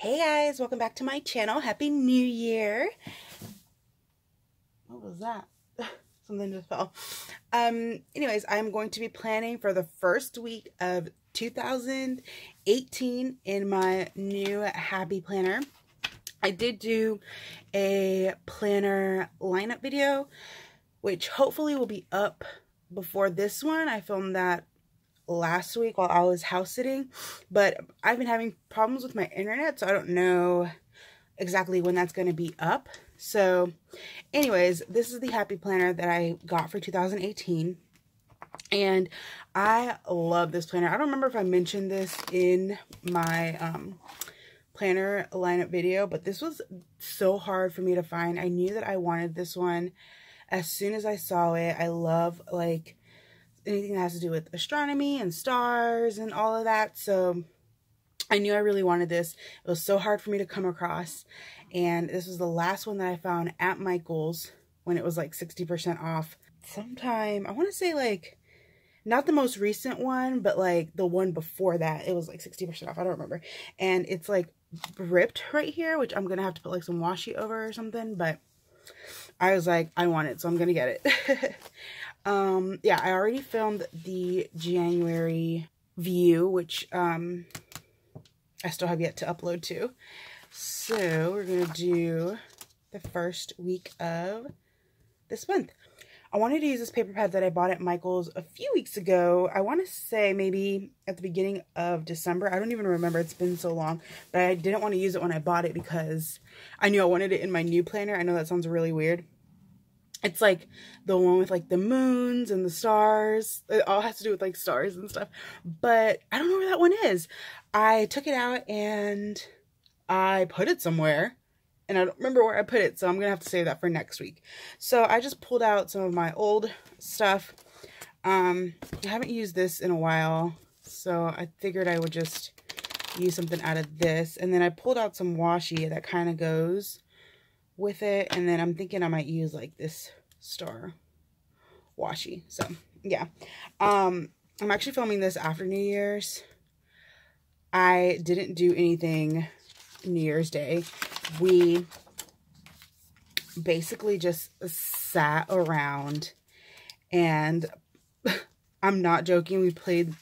Hey guys, welcome back to my channel. Happy New Year. What was that? Something just fell. Anyways, I'm going to be planning for the first week of 2018 in my new Happy Planner. I did do a planner lineup video, which hopefully will be up before this one. I filmed that last week while I was house sitting, but I've been having problems with my internet, so I don't know exactly when that's going to be up. So anyways, this is the Happy Planner that I got for 2018, and I love this planner. I don't remember if I mentioned this in my planner lineup video, but this was so hard for me to find. I knew that I wanted this one as soon as I saw it. I love like anything that has to do with astronomy and stars and all of that, so I knew I really wanted this. It was so hard for me to come across, and this was the last one that I found at Michael's when it was like 60% off. Sometime, I want to say like, not the most recent one, but like the one before that, it was like 60% off. I don't remember. And it's like ripped right here, which I'm gonna have to put like some washi over or something, but I was like, I want it, so I'm gonna get it. Yeah, I already filmed the January view, which I still have yet to upload to. So we're gonna do the first week of this month. I wanted to use this paper pad that I bought at Michael's a few weeks ago. I want to say maybe at the beginning of December. I don't even remember. It's been so long. But I didn't want to use it when I bought it because I knew I wanted it in my new planner. I know that sounds really weird. It's like the one with like the moons and the stars. It all has to do with like stars and stuff. But I don't know where that one is. I took it out and I put it somewhere. And I don't remember where I put it, so I'm going to have to save that for next week. So I just pulled out some of my old stuff. I haven't used this in a while, so I figured I would just use something out of this. And then I pulled out some washi that kind of goes with it. And then I'm thinking I might use like this star washi. So, yeah. I'm actually filming this after New Year's. I didn't do anything New Year's Day. We basically just sat around and I'm not joking, we played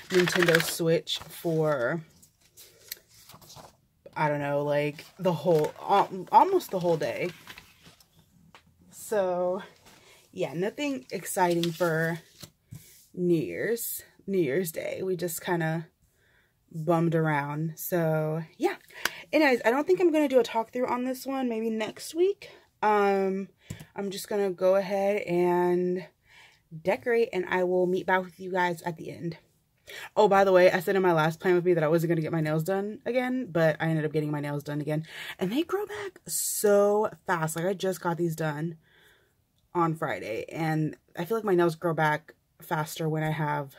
Nintendo Switch for, I don't know, like the whole, almost the whole day. So yeah, nothing exciting for New Year's Day. We just kind of bummed around. So yeah. Anyways, I don't think I'm going to do a talk through on this one. Maybe next week. I'm just going to go ahead and decorate, and I will meet back with you guys at the end. Oh, by the way, I said in my last plan with me that I wasn't going to get my nails done again, but I ended up getting my nails done again. And they grow back so fast. Like, I just got these done on Friday, and I feel like my nails grow back faster when I have...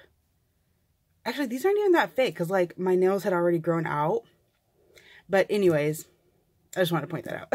Actually, these aren't even that fake, because, like, my nails had already grown out. But anyways, I just wanted to point that out.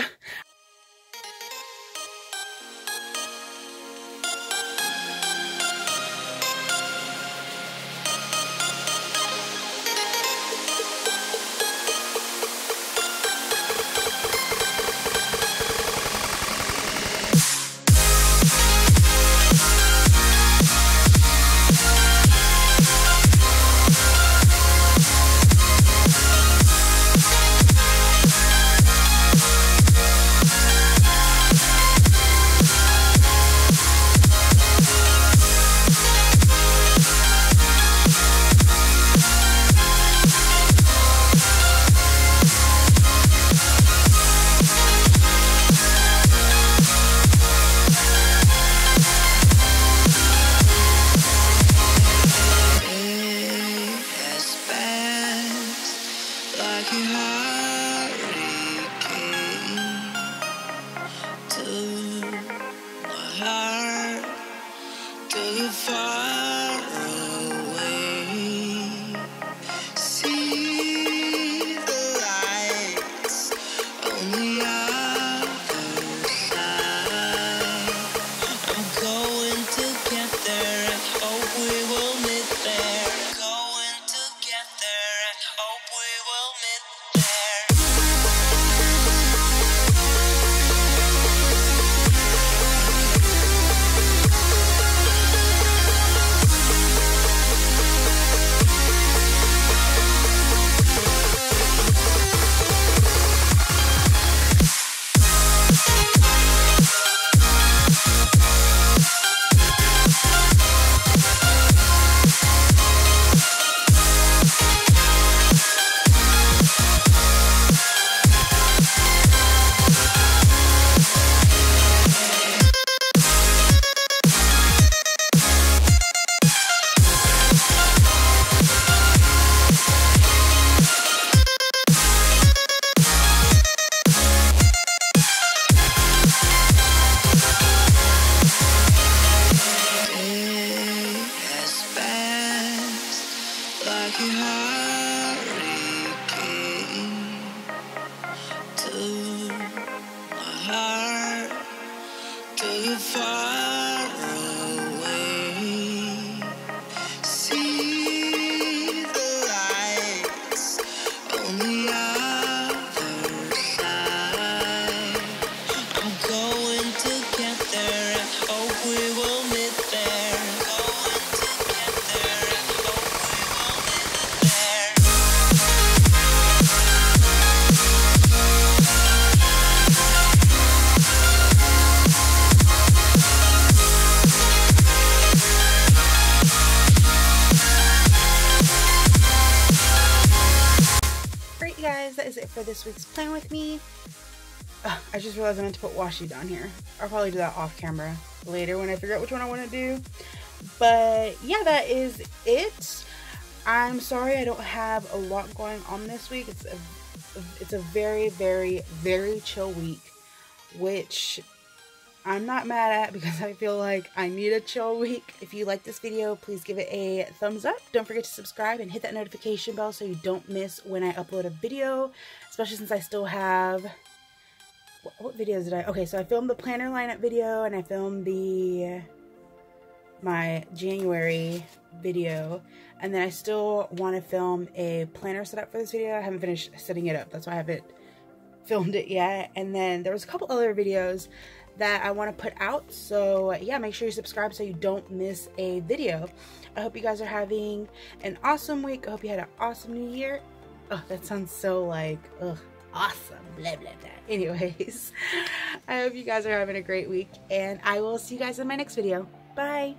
Going to get there and hope we will meet there. on the other side. I'm going to get there. I hope we will meet there. Going to get there. I hope we will meet there. Alright guys, that is it for this week's plan with me. I just realized I meant to put washi down here. I'll probably do that off camera later when I figure out which one I want to do. But yeah, that is it. I'm sorry I don't have a lot going on this week. It's a very, very, very chill week, which I'm not mad at because I feel like I need a chill week. If you like this video, please give it a thumbs up. Don't forget to subscribe and hit that notification bell so you don't miss when I upload a video, especially since I still have... What videos did I... Okay, so I filmed the planner lineup video and I filmed my January video, and then I still want to film a planner setup for this video. I haven't finished setting it up. That's why I haven't filmed it yet. And then there was a couple other videos that I want to put out, so yeah, make sure you subscribe so you don't miss a video. I hope you guys are having an awesome week. I hope you had an awesome new year. Oh, that sounds so like, ugh, awesome, blah, blah, blah. Anyways, I hope you guys are having a great week, and I will see you guys in my next video. Bye.